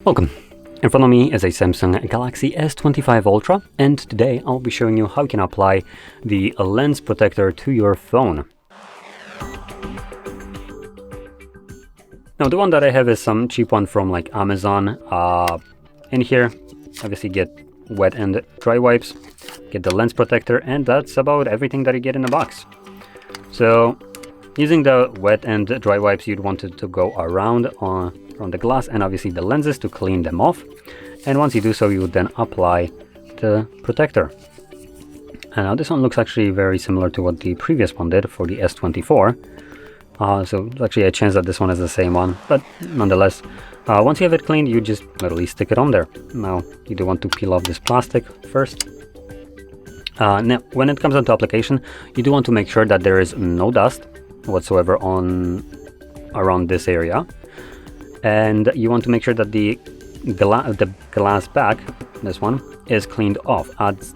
Welcome! In front of me is a Samsung Galaxy S25 Ultra, and today I'll be showing you how you can apply the lens protector to your phone. Now the one that I have is some cheap one from like Amazon. In here, obviously get wet and dry wipes, get the lens protector, and that's about everything that you get in the box. So using the wet and dry wipes, you'd want it to go around on the glass and obviously the lenses to clean them off. And once you do so, you would then apply the protector. And now this one looks actually very similar to what the previous one did for the S24. So there's actually a chance that this one is the same one, but nonetheless, once you have it cleaned, you just literally stick it on there. Now you do want to peel off this plastic first. Now when it comes into application, you do want to make sure that there is no dust whatsoever around this area, and you want to make sure that the glass back, this one, is cleaned off.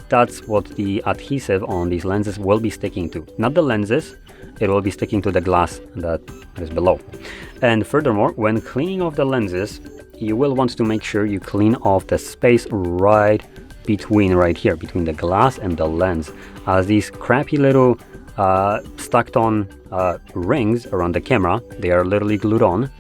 That's what the adhesive on these lenses will be sticking to, not the lenses. It will be sticking to the glass that is below. And furthermore, when cleaning off the lenses, you will want to make sure you clean off the space right here between the glass and the lens, as these crappy little stuck on rings around the camera, they are literally glued on,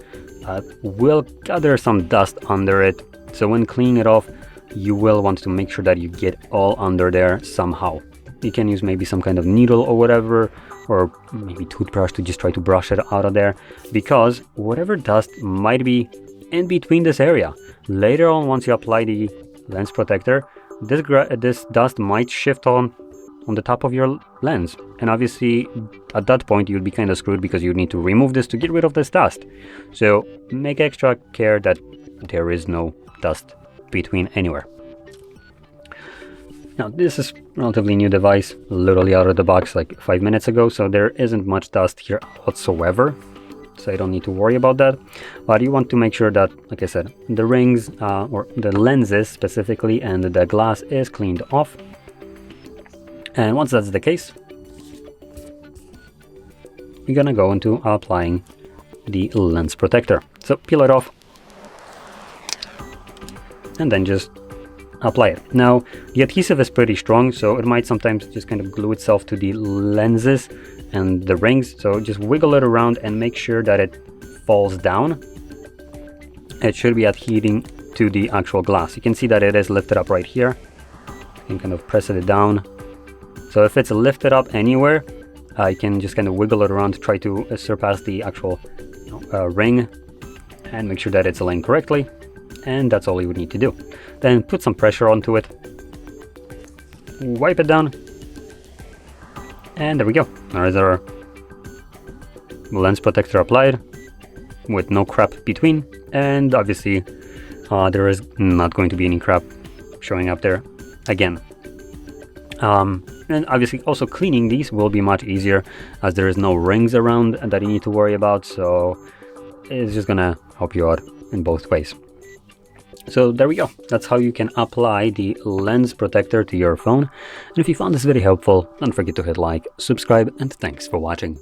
will gather some dust under it. So when cleaning it off, you will want to make sure that you get all under there somehow. You can use maybe some kind of needle or whatever, or maybe toothbrush to just try to brush it out of there, because whatever dust might be in between this area, later on once you apply the lens protector, this dust might shift on the top of your lens, and obviously at that point you'd be kind of screwed because you need to remove this to get rid of this dust. So make extra care that there is no dust between anywhere. Now this is a relatively new device, literally out of the box like 5 minutes ago, so there isn't much dust here whatsoever, so you don't need to worry about that. But you want to make sure that, like I said, the rings or the lenses specifically and the glass is cleaned off. And once that's the case, we're gonna go into applying the lens protector. So peel it off and then just apply it. Now the adhesive is pretty strong, so it might sometimes just kind of glue itself to the lenses and the rings, so just wiggle it around and make sure that it falls down. It should be adhering to the actual glass. You can see that it is lifted up right here. You can kind of press it down. So if it's lifted up anywhere, you can just kind of wiggle it around to try to surpass the actual ring and make sure that it's aligned correctly. And that's all you would need to do. Then put some pressure onto it, wipe it down, and there we go. There is our lens protector applied with no crap between, and obviously there is not going to be any crap showing up there again. And obviously also cleaning these will be much easier, as there is no rings around that you need to worry about, so it's just gonna help you out in both ways. So there we go. That's how you can apply the lens protector to your phone. And if you found this video helpful, don't forget to hit like, subscribe, and thanks for watching.